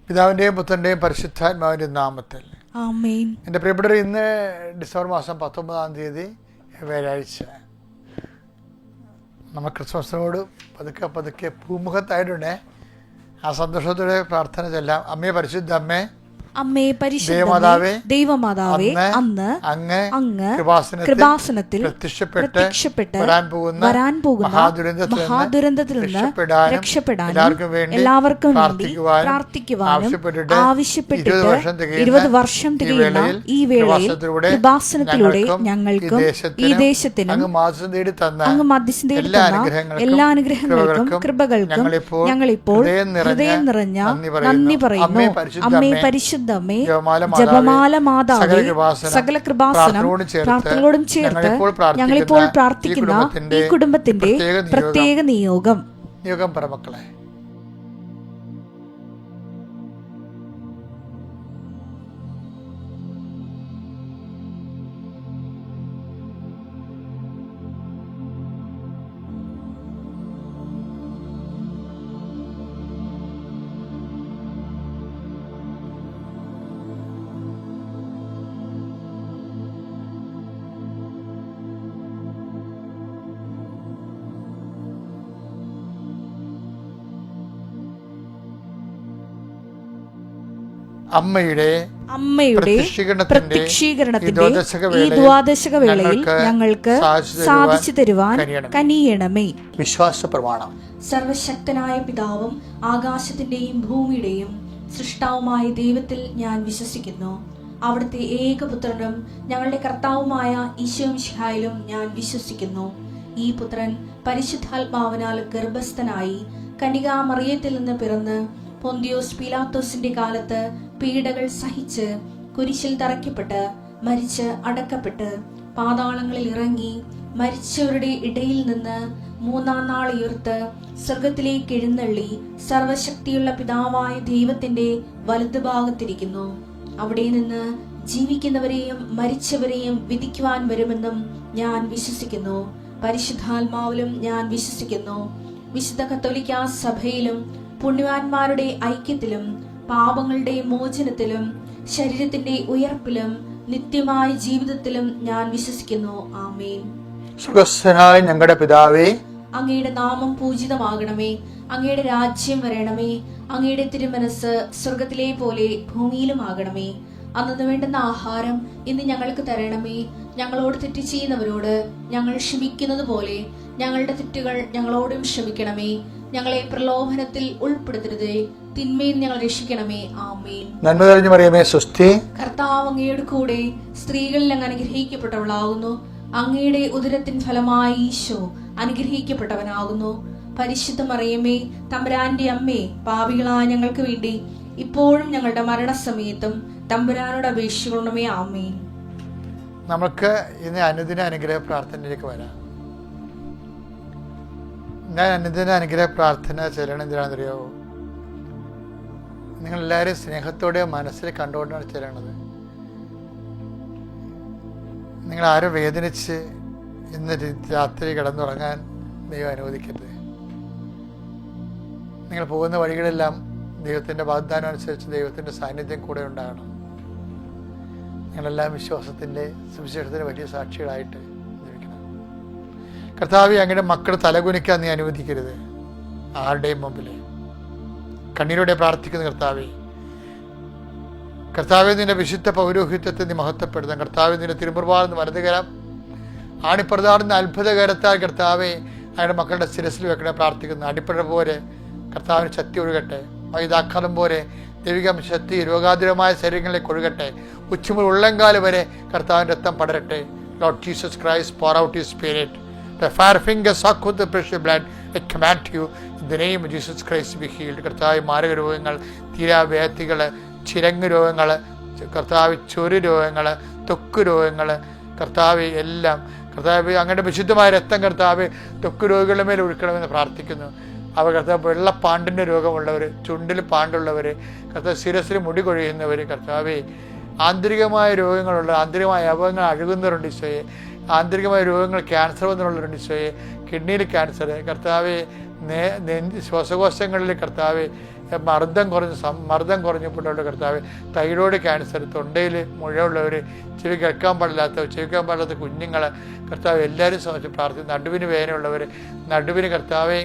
പിതാവിൻ്റെയും പുത്രൻ്റെയും പരിശുദ്ധാത്മാവിൻ്റെ നാമത്തിൽ ആമേൻ. എൻ്റെ പ്രിയപ്പെട്ടവർ, ഇന്ന് ഡിസംബർ മാസം 19 വ്യാഴാഴ്ച. നമ്മൾ ക്രിസ്മസിനോട് പതുക്കെ പൂമുഖത്തായിട്ടുണ്ടേ. ആ സന്തോഷത്തോടെ പ്രാർത്ഥന ചെല്ലാം. അമ്മേ, പരിശുദ്ധ അമ്മേ, അമ്മേ പരിശുദ്ധ ദൈവമാതാവേ, അന്ന് അങ്ങ് കൃപാസനത്തിൽ പ്രത്യക്ഷപ്പെട്ട് വരാൻ പോകുന്ന മഹാദുരന്തത്തിൽ നിന്ന് രക്ഷപ്പെടാനും എല്ലാവർക്കും വേണ്ടി പ്രാർത്ഥിക്കുവാനും ആവശ്യപ്പെട്ടിട്ട് 20 വർഷം തികയുന്ന ഈ വേളയിൽ കൃപാസനത്തിലൂടെ ഞങ്ങൾക്കും ഈ ദേശത്തിനും അങ്ങ് മധ്യസ്ഥം തേടി തന്ന എല്ലാ അനുഗ്രഹങ്ങൾക്കും കൃപകൾക്കും ഞങ്ങളിപ്പോൾ ഹൃദയം നിറഞ്ഞ നന്ദി പറയുന്നു. അമ്മേ പരിശുദ്ധ ജപമാല മാതാവേ, സകല കൃപാസനം പ്രാർത്ഥനകളോടും ചേർത്ത് ഞങ്ങളിപ്പോൾ പ്രാർത്ഥിക്കുന്ന ഈ കുടുംബത്തിന്റെ പ്രത്യേക നിയോഗം പരമക്കളെ, അമ്മയുടെ പ്രത്യക്ഷീകരണത്തിന്റെ ഈ ദ്വാദശക വേളയിൽ ഞങ്ങൾക്ക് സാധിച്ചു തരുവാൻ കനിയണമേ. വിശ്വാസ പ്രമാണം. സർവശക്തനായ പിതാവും ആകാശത്തിന്റെയും ഭൂമിയുടെയും സൃഷ്ടാവുമായ ദൈവത്തിൽ ഞാൻ വിശ്വസിക്കുന്നു. അവിടുത്തെ ഏകപുത്രനും ഞങ്ങളുടെ കർത്താവുമായ ഈശോ മിശിഹായിലും ഞാൻ വിശ്വസിക്കുന്നു. ഈ പുത്രൻ പരിശുദ്ധാത്മാവിനാൽ ഗർഭസ്ഥനായി കന്യകാമറിയത്തിൽ നിന്ന് പിറന്ന് പൊന്തിയോസ് പീലാത്തോസിന്റെ കാലത്ത് പീഡകൾ സഹിച്ച് കുരിശിൽ തറയ്ക്കപ്പെട്ട് മരിച്ച് അടക്കപ്പെട്ട് പാതാളങ്ങളിൽ ഇറങ്ങി മരിച്ചവരുടെ ഇടയിൽ നിന്ന് 3-ാം നാൾ ഉയർത്ത് സ്വർഗത്തിലേക്ക് എഴുന്നള്ളി സർവശക്തിയുള്ള പിതാവായ ദൈവത്തിന്റെ വലതുഭാഗത്തിരിക്കുന്നു. അവിടെ നിന്ന് ജീവിക്കുന്നവരെയും മരിച്ചവരെയും വിധിക്കുവാൻ വരുമെന്നും ഞാൻ വിശ്വസിക്കുന്നു. പരിശുദ്ധാത്മാവിലും ഞാൻ വിശ്വസിക്കുന്നു. വിശുദ്ധ കത്തോലിക്കാ സഭയിലും പുണ്യവാന്മാരുടെ ഐക്യത്തിലും പാപങ്ങളുടെ മോചനത്തിലും ശരീരത്തിന്റെ ഉയർപ്പിലും നിത്യമായ ജീവിതത്തിലും ഞാൻ വിശ്വസിക്കുന്നു. ആമേൻ. സ്വർഗ്ഗസ്ഥനായ ഞങ്ങളുടെ പിതാവേ, അങ്ങയുടെ നാമം പൂജിതമാകണമേ. അങ്ങയുടെ രാജ്യം വരണമേ. അങ്ങയുടെ തിരുമനസ് സ്വർഗത്തിലെ പോലെ ഭൂമിയിലും ആകണമേ. അന്നു വേണ്ടുന്ന ആഹാരം ഇന്ന് ഞങ്ങൾക്ക് തരണമേ. ഞങ്ങളോട് തെറ്റ് ചെയ്യുന്നവരോട് ഞങ്ങൾ ക്ഷമിക്കുന്നത് പോലെ ഞങ്ങളുടെ തെറ്റുകൾ ഞങ്ങളോടും ക്ഷമിക്കണമേ. ഞങ്ങളെ പ്രലോഭനത്തിൽ ഉൾപ്പെടുത്തരുതേ, തിന്മയിൽ ഞങ്ങൾ രക്ഷിക്കണമേ. ആമേൻ. നന്മ നിറഞ്ഞ മറിയമേ, സ്വസ്തി. കർത്താവ് അങ്ങയുടെ കൂടെ സ്ത്രീകളിൽ അങ്ങ് അനുഗ്രഹിക്കപ്പെട്ടവളാകുന്നു. അങ്ങയുടെ ഉദരത്തിൻ ഫലമായി ഈശോ അനുഗ്രഹിക്കപ്പെട്ടവനാകുന്നു. പരിശുദ്ധ മറിയമേ, തമ്പുരാന്റെ അമ്മേ, പാപികളായ ഞങ്ങൾക്ക് വേണ്ടി ഇപ്പോഴും ഞങ്ങളുടെ മരണസമയത്തും തമ്പുരാനോട് അപേക്ഷിക്കണമേ. ആമേൻ. നമുക്ക് ഇന്ന് അനുദിന അനുഗ്രഹ പ്രാർത്ഥനയിലേക്ക് വരാം. ഞാൻ അനുദിന അനുഗ്രഹ പ്രാർത്ഥന ചെല്ലണം. എന്തിനാണെന്നറിയാവോ? നിങ്ങളെല്ലാവരും സ്നേഹത്തോടെ മനസ്സിൽ കണ്ടുകൊണ്ടാണ് ചെല്ലണത്. നിങ്ങളാരും വേദനിച്ച് ഇന്ന് രാത്രി കിടന്നുറങ്ങാൻ ദൈവം അനുവദിക്കരുത്. നിങ്ങൾ പോകുന്ന വഴികളെല്ലാം ദൈവത്തിൻ്റെ വാഗ്ദാനം അനുസരിച്ച് ദൈവത്തിൻ്റെ സാന്നിധ്യം കൂടെ ഉണ്ടാകണം. നിങ്ങളെല്ലാം വിശ്വാസത്തിൻ്റെ സുവിശേഷത്തിൻ്റെ വലിയ സാക്ഷികളായിട്ട് ജീവിക്കണം. കർത്താവേ, അങ്ങയുടെ മക്കൾ തലകുനിക്കാൻ നീ അനുവദിക്കരുത്. ആരുടെയും മുമ്പിൽ കണ്ണീരോടെ പ്രാർത്ഥിക്കുന്ന കർത്താവേ, നിന്റെ വിശുദ്ധ പൗരോഹിത്യത്തെ നീ മഹത്വപ്പെടുത്താം. കർത്താവേ, നിന്റെ തിരുമുറുവാർന്ന് വലതുകരം ആണിപ്രതാടുന്ന അത്ഭുതകരത്താൽ കർത്താവേ അയാളുടെ മക്കളുടെ ശിരസിൽ വെക്കണേ പ്രാർത്ഥിക്കുന്നു. അടിപ്പഴ പോലെ കർത്താവിന് ശക്തി ഒഴുകട്ടെ. വൈതാക്കാലം പോലെ ദൈവിക ശക്തി രോഗാതുരമായ ശരീരങ്ങളിലേക്ക് ഒഴുകട്ടെ. ഉച്ചമുതൽ ഉള്ളംകാല് വരെ കർത്താവിൻ്റെ രക്തം പടരട്ടെ. Lord Jesus Christ, pour out His Spirit. The fire fingers suck with the precious blood. I command you in the name of Jesus Christ be healed. കർത്താവ്, മാരക രോഗങ്ങൾ, തീരാവ്യാധികൾ, ചിരങ്ങ് രോഗങ്ങൾ, കർത്താവ് ചൊറി രോഗങ്ങൾ, ത്വക്ക് രോഗങ്ങൾ, കർത്താവ് എല്ലാം കർത്താവ് അങ്ങയുടെ വിശുദ്ധമായ രക്തം കർത്താവ് ത്വക്ക് രോഗികളുടെ മേൽ ഒഴുക്കണമെന്ന് പ്രാർത്ഥിക്കുന്നു. അവർ കർത്താവ് വെള്ളപ്പാണ്ടിൻ്റെ രോഗമുള്ളവർ, ചുണ്ടിൽ പാണ്ടുള്ളവർ, കർത്താവ് ശിരസിൽ മുടി കൊഴിയുന്നവർ, കർത്താവേ ആന്തരികമായ രോഗങ്ങളുള്ള ആന്തരികമായ അവയവങ്ങൾ അഴുകുന്നവരുണ്ട് ഈശോയെ. ആന്തരികമായ രോഗങ്ങൾ, ക്യാൻസർ വന്നുള്ളവരുണ്ട് ഈശോയെ. കിഡ്നിയിൽ ക്യാൻസർ, കർത്താവെ ശ്വാസകോശങ്ങളിൽ കർത്താവെ മർദ്ദം കുറഞ്ഞപ്പോഴുള്ള കർത്താവ്, തൈറോയ്ഡ് ക്യാൻസർ, തൊണ്ടയിൽ മുഴയുള്ളവർ, ചെവി കേൾക്കാൻ പാടില്ലാത്ത കുഞ്ഞുങ്ങൾ കർത്താവ് എല്ലാവരും സംബന്ധിച്ച് പ്രാർത്ഥിക്കും. നടുവിന് വേദനയുള്ളവർ, നടുവിന് കർത്താവെ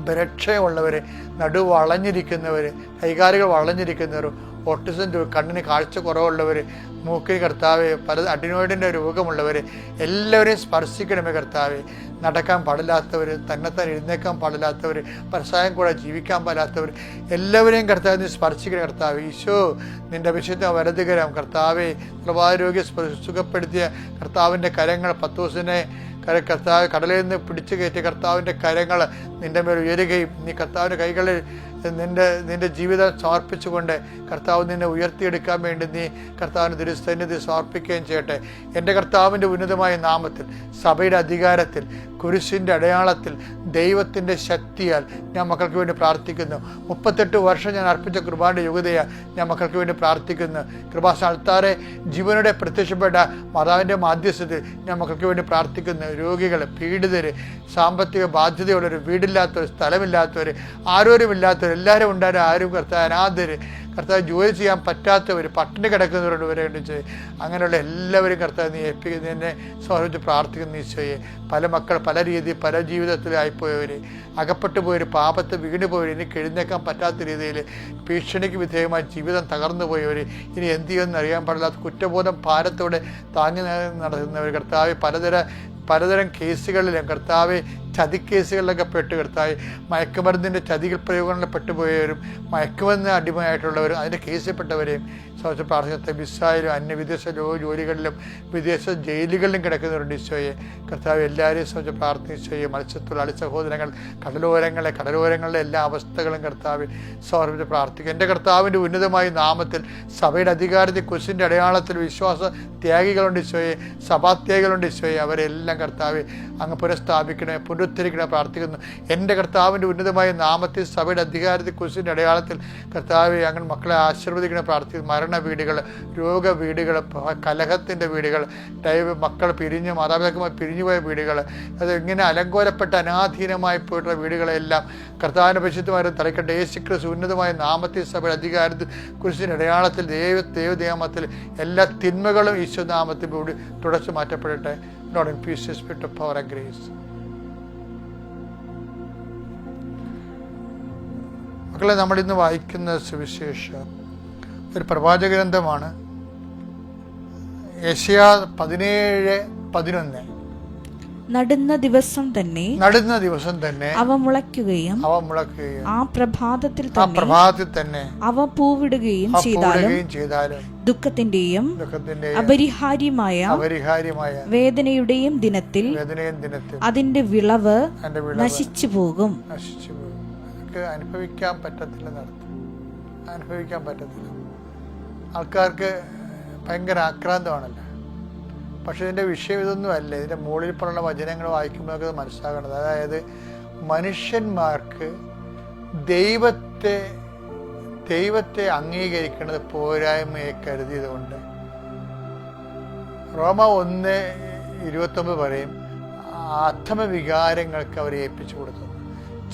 ബലക്ഷയമുള്ളവർ, നടുവ് വളഞ്ഞിരിക്കുന്നവർ, കൈകാലുകൾ വളഞ്ഞിരിക്കുന്നവർ, ഓട്ടിസം, കണ്ണിന് കാഴ്ച കുറവുള്ളവർ, മൂക്കിന് കർത്താവെ പല അഡിനോയിഡിൻ്റെ രോഗമുള്ളവർ എല്ലാവരെയും സ്പർശിക്കണമേ കർത്താവെ. നടക്കാൻ പാടില്ലാത്തവർ, തന്നെത്താൻ എഴുന്നേക്കാൻ പാടില്ലാത്തവർ, പരസായം കൂടെ ജീവിക്കാൻ പാടില്ലാത്തവർ എല്ലാവരെയും കർത്താവിനെ സ്പർശിക്കണ കർത്താവ്. ഈശോ നിൻ്റെ വിശുദ്ധ വലതുകരം കർത്താവെ സർവാരോഗ്യ സുഖപ്പെടുത്തിയ കർത്താവിൻ്റെ കരങ്ങൾ, പത്തോസിനെ കർത്താവ് കടലിൽ നിന്ന് പിടിച്ചു കയറ്റിയ കർത്താവിൻ്റെ കരങ്ങൾ നിൻ്റെ മേൽ ഉയരുകയും നീ കർത്താവിൻ്റെ കൈകളിൽ നിന്റെ ജീവിതം സമർപ്പിച്ചുകൊണ്ട് കർത്താവ് നിന്നെ ഉയർത്തിയെടുക്കാൻ വേണ്ടി നീ കർത്താവിൻ്റെ തിരുസന്നിധി സമർപ്പിക്കുകയും ചെയ്യട്ടെ. എൻ്റെ കർത്താവിൻ്റെ ഉന്നതമായ നാമത്തിൽ, സഭയുടെ അധികാരത്തിൽ, കുരിശിൻ്റെ അടയാളത്തിൽ, ദൈവത്തിൻ്റെ ശക്തിയാൽ ഞാൻ മക്കൾക്ക് വേണ്ടി പ്രാർത്ഥിക്കുന്നു. 38 വർഷം ഞാൻ അർപ്പിച്ച കൃപാന്റെ യോഗ്യതയാൽ ഞാൻ മക്കൾക്ക് വേണ്ടി പ്രാർത്ഥിക്കുന്നു. കൃപാസ്ഥാനത്താറെ ജീവനോടെ പ്രത്യക്ഷപ്പെട്ട മാതാവിൻ്റെ മാധ്യസ്ഥത്തിൽ ഞാൻ മക്കൾക്ക് വേണ്ടി പ്രാർത്ഥിക്കുന്നു. രോഗികൾ, പീഡിതർ, സാമ്പത്തിക ബാധ്യതയുള്ളവർ, വീടില്ലാത്തവർ, സ്ഥലമില്ലാത്തവർ, ആരോരുമില്ലാത്തവർ എല്ലാവരും ഉണ്ടായിരുന്നു. ആരും കർത്താവ് അനാഥര്, കർത്താവ് ജോലി ചെയ്യാൻ പറ്റാത്തവർ, പട്ടിണി കിടക്കുന്നവരോട് വരെ കണ്ടിച്ച് അങ്ങനെയുള്ള എല്ലാവരും കർത്താവ് നീ എന്നെ സമർപ്പിച്ച് പ്രാർത്ഥിക്കുന്ന ഈശോയെ. പല മക്കൾ പല രീതിയിൽ പല ജീവിതത്തിലായിപ്പോയവർ, അകപ്പെട്ടു പോയവർ, പാപത്ത് വീണു പോയവർ, എനിക്ക് എഴുന്നേക്കാൻ പറ്റാത്ത രീതിയിൽ ഭീഷണിക്ക് വിധേയമായി ജീവിതം തകർന്നു പോയവർ, ഇനി എന്ത് ചെയ്യുമെന്ന് അറിയാൻ പാടില്ലാത്ത കുറ്റബോധം ഭാരത്തോടെ താങ്ങി നടത്തുന്നവർ, കർത്താവ് പലതരം കേസുകളിലും കർത്താവ് ചതിക്കേസുകളിലൊക്കെ പെട്ട് കർത്താവ് മയക്കുമരുന്നിൻ്റെ ചതികൾ പ്രയോഗങ്ങളിൽ പെട്ടുപോയവരും മയക്കുമരുന്ന് അടിമയായിട്ടുള്ളവരും അതിൻ്റെ കേസിൽപ്പെട്ടവരെയും സംബന്ധിച്ച് പ്രാർത്ഥിക്കുന്ന വിസായിലും അന്യവിദേശ ജോലികളിലും വിദേശ ജയിലുകളിലും കിടക്കുന്നവരുണ്ട് ഈശോയെ. കർത്താവ് എല്ലാവരെയും സംബന്ധിച്ച് പ്രാർത്ഥിച്ചോയെ. മത്സ്യത്തൊഴിലാളി സഹോദരങ്ങൾ, കടലോരങ്ങളിലെ എല്ലാ അവസ്ഥകളും കർത്താവ് സമർപ്പിച്ച് പ്രാർത്ഥിക്കും. എൻ്റെ കർത്താവിൻ്റെ ഉന്നതമായ നാമത്തിൽ സഭയുടെ അധികാരത്തിൽ കുരിശിൻ്റെ അടയാളത്തിൽ വിശ്വാസ ത്യാഗികളുണ്ട് ഈശോയെ, സഭാത്യാഗികളുണ്ട് ഈശോയെ. അവരെല്ലാം കർത്താവ് അങ്ങ് പുനഃസ്ഥാപിക്കണേ, പുനരുദ്ധരിക്കണേ പ്രാർത്ഥിക്കുന്നു. എൻ്റെ കർത്താവിൻ്റെ ഉന്നതമായ നാമത്തിൽ സഭയുടെ അധികാരത്തിൽ കുരിശിൻ്റെ അടയാളത്തിൽ കർത്താവ് അങ്ങനെ മക്കളെ ആശീർവദിക്കണേ പ്രാർത്ഥിക്കുന്നു. മരണ വീടുകൾ, രോഗവീടുകൾ, കലഹത്തിൻ്റെ വീടുകൾ, മക്കൾ പിരിഞ്ഞ് മാതാപിതാക്കന്മാർ പിരിഞ്ഞുപോയ വീടുകൾ, അത് ഇങ്ങനെ അലങ്കോലപ്പെട്ട അനാധീനമായി പോയിട്ടുള്ള വീടുകളെല്ലാം കർത്താവിൻ്റെ പരിശുദ്ധമായ തലക്കെട്ട് യേശുക്രിസ്തു ഉന്നതമായ നാമത്തിൽ സഭയുടെ അധികാരത്തിൽ കുരിശിൻ്റെ അടയാളത്തിൽ ദൈവനാമത്തിൽ എല്ലാ തിന്മകളും ഈശോനാമത്തിൽ കൂടി തുടച്ചു മാറ്റപ്പെടട്ടെ. Lord, infuse the spirit of power and grace. മക്കളെ, നമ്മളിന്ന് വായിക്കുന്ന സുവിശേഷം ഒരു പ്രവാചക ഗ്രന്ഥമാണ്. യെശയ്യാ 17:11. നടുന്ന ദിവസം തന്നെ അവ മുളയ്ക്കുകയും ആ പ്രഭാതത്തിൽ തന്നെ അവ പൂവിടുകയും ചെയ്താലും ദുഃഖത്തിന്റെയും അപരിഹാര്യമായ വേദനയുടെയും ദിനത്തിൽ അതിന്റെ വിളവ് നശിച്ചു പോകും. അനുഭവിക്കാൻ പറ്റത്തില്ല. ആൾക്കാർക്ക് ഭയങ്കര ആക്രാന്തമാണല്ലോ. പക്ഷെ ഇതിൻ്റെ വിഷയം ഇതൊന്നുമല്ല. ഇതിൻ്റെ മുകളിൽ പറഞ്ഞ വചനങ്ങൾ വായിക്കുമ്പോൾ നമുക്ക് മനസ്സിലാകേണ്ടത്, അതായത് മനുഷ്യന്മാർക്ക് ദൈവത്തെ അംഗീകരിക്കുന്നത് പോരായ്മയെ കരുതിയത് കൊണ്ട് റോമ 1:29 പറയും, ആത്മവികാരങ്ങൾക്ക് അവരെ ഏൽപ്പിച്ചു കൊടുത്തു.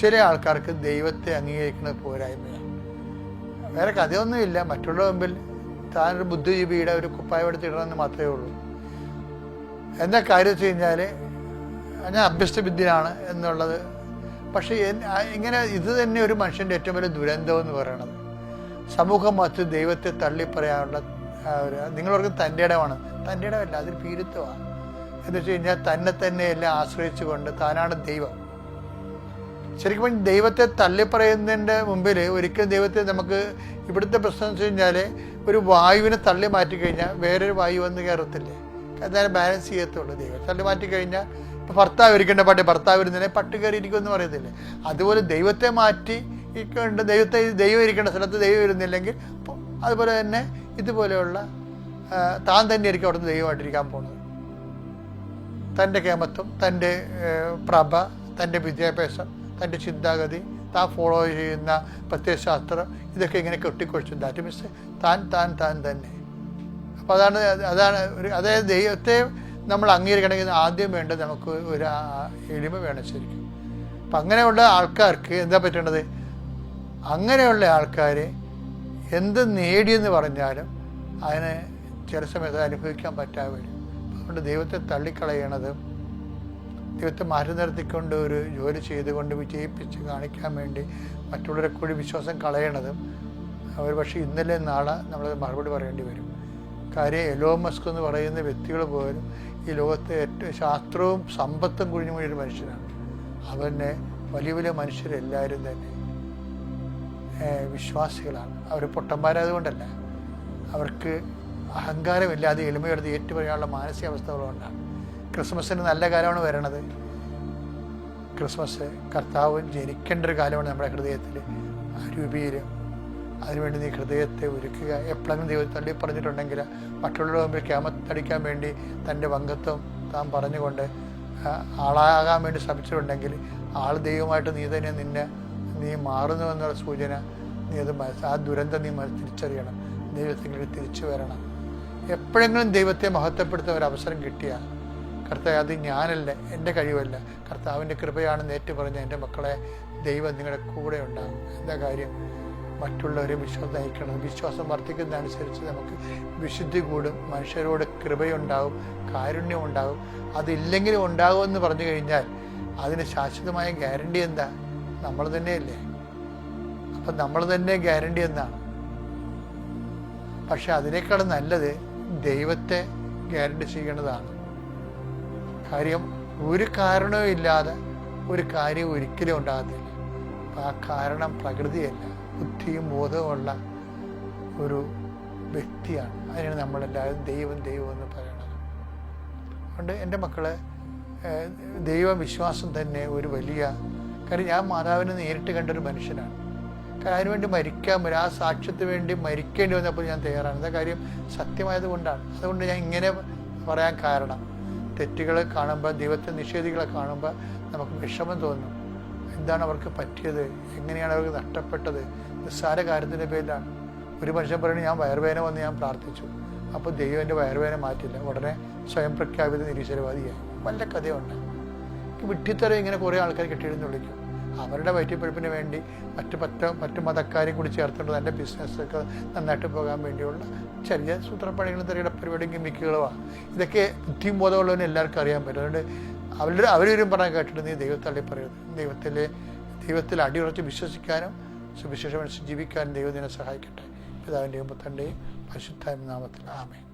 ചില ആൾക്കാർക്ക് ദൈവത്തെ അംഗീകരിക്കുന്നത് പോരായ്മയാണ്. വേറെ കഥയൊന്നുമില്ല. മറ്റുള്ള മുമ്പിൽ താനൊരു ബുദ്ധിജീവിയുടെ ഒരു കുപ്പായം എടുത്തിടണമെന്ന് മാത്രമേ ഉള്ളൂ. എന്താ കാര്യം വെച്ച് കഴിഞ്ഞാൽ ഞാൻ അഭ്യസ്തവിദ്യനാണ് എന്നുള്ളത്. പക്ഷേ ഇങ്ങനെ ഇത് തന്നെ ഒരു മനുഷ്യൻ്റെ ഏറ്റവും വലിയ ദുരന്തം എന്ന് പറയണത്. സമൂഹം മറ്റ് ദൈവത്തെ തള്ളിപ്പറയാനുള്ള നിങ്ങളവർക്ക് തൻ്റെ ഇടമാണ്. തൻ്റെ ഇടമല്ല, അതൊരു പീഡിത്തമാണ്. എന്ന് വെച്ച് കഴിഞ്ഞാൽ തന്നെ എല്ലാം ആശ്രയിച്ചു കൊണ്ട് താനാണ് ദൈവം. ശരിക്കും ദൈവത്തെ തള്ളിപ്പറയുന്നതിൻ്റെ മുമ്പിൽ ഒരിക്കലും ദൈവത്തെ നമുക്ക് ഇവിടുത്തെ പ്രശ്നം എന്ന് വെച്ച് കഴിഞ്ഞാൽ ഒരു വായുവിനെ തള്ളി മാറ്റിക്കഴിഞ്ഞാൽ വേറൊരു വായു വന്ന് കയറത്തില്ലേ? എന്തായാലും ബാലൻസ് ചെയ്യത്തുള്ളൂ. ദൈവം തള്ളി മാറ്റിക്കഴിഞ്ഞാൽ ഇപ്പോൾ ഭർത്താവ് ഇരിക്കേണ്ട ഭർത്താവ് ഇരുന്നതിനെ പട്ട് കയറിയിരിക്കുമെന്ന് പറയത്തില്ലേ? അതുപോലെ ദൈവത്തെ മാറ്റി ദൈവം ഇരിക്കേണ്ട സ്ഥലത്ത് ദൈവം ഇരുന്നില്ലെങ്കിൽ അതുപോലെ തന്നെ ഇതുപോലെയുള്ള താൻ തന്നെ ആയിരിക്കും അവിടുന്ന് ദൈവമായിട്ടിരിക്കാൻ പോകുന്നത്. തൻ്റെ കേമത്വം, തൻ്റെ പ്രഭ, തൻ്റെ വിദ്യാഭ്യാസം, തൻ്റെ ചിന്താഗതി, താൻ ഫോളോ ചെയ്യുന്ന പ്രത്യയശാസ്ത്രം, ഇതൊക്കെ ഇങ്ങനെ കെട്ടിക്കൊഴിച്ചു. ദാറ്റ് മീൻസ് താൻ തന്നെ. അപ്പോൾ അതായത് ദൈവത്തെ നമ്മൾ അംഗീകരിക്കണമെങ്കിൽ ആദ്യം വേണ്ടത് നമുക്ക് ഒരു എളിമ വേണം ശരിക്കും. അപ്പം അങ്ങനെയുള്ള ആൾക്കാർക്ക് എന്താ പറ്റേണ്ടത്? അങ്ങനെയുള്ള ആൾക്കാർ എന്ത് നേടിയെന്ന് പറഞ്ഞാലും അതിന് ചില സമയത്ത് അനുഭവിക്കാൻ പറ്റാതെ വരും. അതുകൊണ്ട് ദൈവത്തെ തള്ളിക്കളയണതും ദൈവത്തെ മാറ്റി നിർത്തിക്കൊണ്ട് ഒരു ജോലി ചെയ്തുകൊണ്ട് വിജയിപ്പിച്ച് കാണിക്കാൻ വേണ്ടി മറ്റുള്ളവരെ കൂടി വിശ്വാസം കളയണതും ഒരു പക്ഷേ ഇന്നലെ നാളെ നമ്മൾ മറുപടി പറയേണ്ടി വരും. കാര്യം എലോൺ മസ്ക് എന്ന് പറയുന്ന വ്യക്തികൾ പോലും ഈ ലോകത്തെ ഏറ്റവും ശാസ്ത്രവും സമ്പത്തും കുഴിഞ്ഞുമൊഴിയൊരു മനുഷ്യനാണ്. അവനെ വലിയ വലിയ മനുഷ്യരെല്ലാവരും തന്നെ വിശ്വാസികളാണ്. അവർ പൊട്ടന്മാരായതുകൊണ്ടല്ല, അവർക്ക് അഹങ്കാരമില്ലാതെ എളിമയെടുത്ത് ഏറ്റുപറയാനുള്ള മാനസികാവസ്ഥകളുകൊണ്ടാണ്. ക്രിസ്മസിന് നല്ല കാലമാണ് വരണത്. ക്രിസ്മസ് കർത്താവ് ജനിക്കേണ്ട ഒരു കാലമാണ് നമ്മുടെ ഹൃദയത്തിൽ രൂപീകരം. അതിനുവേണ്ടി നീ ഹൃദയത്തെ ഒരുക്കുക. എപ്പോഴെങ്കിലും ദൈവത്തെ തള്ളി പറഞ്ഞിട്ടുണ്ടെങ്കിൽ മറ്റുള്ളവരുടെ മുമ്പിൽ ക്യാമത്തടിക്കാൻ വേണ്ടി തൻ്റെ വംഗത്വം താൻ പറഞ്ഞുകൊണ്ട് ആളാകാൻ വേണ്ടി ശ്രമിച്ചിട്ടുണ്ടെങ്കിൽ ആൾ ദൈവമായിട്ട് നീ തന്നെ നീ മാറുന്നു എന്നുള്ള സൂചന. നീ അത് ആ ദുരന്തം നീ തിരിച്ചറിയണം. ദൈവത്തിലേക്ക് തിരിച്ചു വരണം. എപ്പോഴെങ്കിലും ദൈവത്തെ മഹത്വപ്പെടുത്താൻ ഒരു അവസരം കിട്ടിയാൽ കർത്താവ് അത് ഞാനല്ല, എൻ്റെ കഴിവല്ല, കർത്താവിൻ്റെ കൃപയാണെന്ന് ഏറ്റു പറഞ്ഞ എൻ്റെ മക്കളെ ദൈവം നിങ്ങളുടെ കൂടെ ഉണ്ടാകും. എന്താ കാര്യം? മറ്റുള്ളവരെ വിശ്വാസം നയിക്കണം. വിശ്വാസം വർദ്ധിക്കുന്നതനുസരിച്ച് നമുക്ക് വിശുദ്ധി കൂടും, മനുഷ്യരോട് കൃപയുണ്ടാകും, കാരുണ്യം ഉണ്ടാകും. അതില്ലെങ്കിലും ഉണ്ടാകുമെന്ന് പറഞ്ഞു കഴിഞ്ഞാൽ അതിന് ശാശ്വതമായ ഗ്യാരണ്ടി എന്താ? നമ്മൾ തന്നെയല്ലേ. അപ്പം നമ്മൾ തന്നെ ഗ്യാരണ്ടി എന്നാണ്. പക്ഷെ അതിനേക്കാൾ നല്ലത് ദൈവത്തെ ഗ്യാരണ്ടി ചെയ്യേണ്ടതാണ്. കാര്യം ഒരു കാരണവും ഇല്ലാതെ ഒരു കാര്യം ഒരിക്കലും ഉണ്ടാകത്തില്ല. അപ്പം ആ കാരണം പ്രകൃതിയല്ല, ബുദ്ധിയും ബോധവുമുള്ള ഒരു വ്യക്തിയാണ്. അതിനാണ് നമ്മളെല്ലാവരും ദൈവം എന്ന് പറയുന്നത്. അതുകൊണ്ട് എൻ്റെ മക്കളെ, ദൈവവിശ്വാസം തന്നെ ഒരു വലിയ കാര്യം. ഞാൻ മാതാവിനെ നേരിട്ട് കണ്ടൊരു മനുഷ്യനാണ്. കാരണം അതിനുവേണ്ടി മരിക്കാൻ വരും, ആ സാക്ഷ്യത്തിന് വേണ്ടി മരിക്കേണ്ടി വന്നപ്പോൾ ഞാൻ തയ്യാറാണ്. എന്താ കാര്യം? സത്യമായത് കൊണ്ടാണ്. അതുകൊണ്ട് ഞാൻ ഇങ്ങനെ പറയാൻ കാരണം, തെറ്റുകളെ കാണുമ്പോൾ, ദൈവത്തെ നിഷേധികളെ കാണുമ്പോൾ നമുക്ക് വിഷമം തോന്നും. എന്താണ് അവർക്ക് പറ്റിയത്? എങ്ങനെയാണ് അവർക്ക് നഷ്ടപ്പെട്ടത്? നിസ്സാര കാര്യത്തിൻ്റെ പേരിലാണ്. ഒരു മനുഷ്യൻ പറയുന്നത് ഞാൻ വയറുവേദന വന്ന് ഞാൻ പ്രാർത്ഥിച്ചു, അപ്പോൾ ദൈവം എൻ്റെ വയറുവേദന മാറ്റില്ല, ഉടനെ സ്വയം പ്രഖ്യാപിത നിരീശ്വരവാദിയായി. വല്ല കഥയുണ്ട്. വിഡ്ഢിത്തരം ഇങ്ങനെ കുറേ ആൾക്കാർ കെട്ടിയെടുന്ന് വിളിക്കും. അവരുടെ വയറ്റിപ്പഴുപ്പിന് വേണ്ടി മറ്റു മതക്കാരെയും കൂടി ചേർത്തുകൊണ്ട് തൻ്റെ ബിസിനസ്സൊക്കെ നന്നായിട്ട് പോകാൻ വേണ്ടിയുള്ള ചെറിയ സൂത്രപ്പണികളും ചെറിയ പരിപാടിയും ഗിമ്മിക്കുകളുമാണ്. ഇതൊക്കെ ബുദ്ധിയും ബോധമുള്ളവന് എല്ലാവർക്കും അറിയാൻ പറ്റും. അതുകൊണ്ട് അവരും പറയാൻ കേട്ടിട്ട് നീ ദൈവത്തള്ളി പറയരുത്. ദൈവത്തിൽ അടിയുറച്ച് വിശ്വസിക്കാനും സുവിശേഷം ജീവിക്കാനും ദൈവം നിന്നെ സഹായിക്കട്ടെ. പിതാവിൻ്റെയും പുത്രൻ്റെയും പരിശുദ്ധാത്മ നാമത്തിൽ ആമേൻ.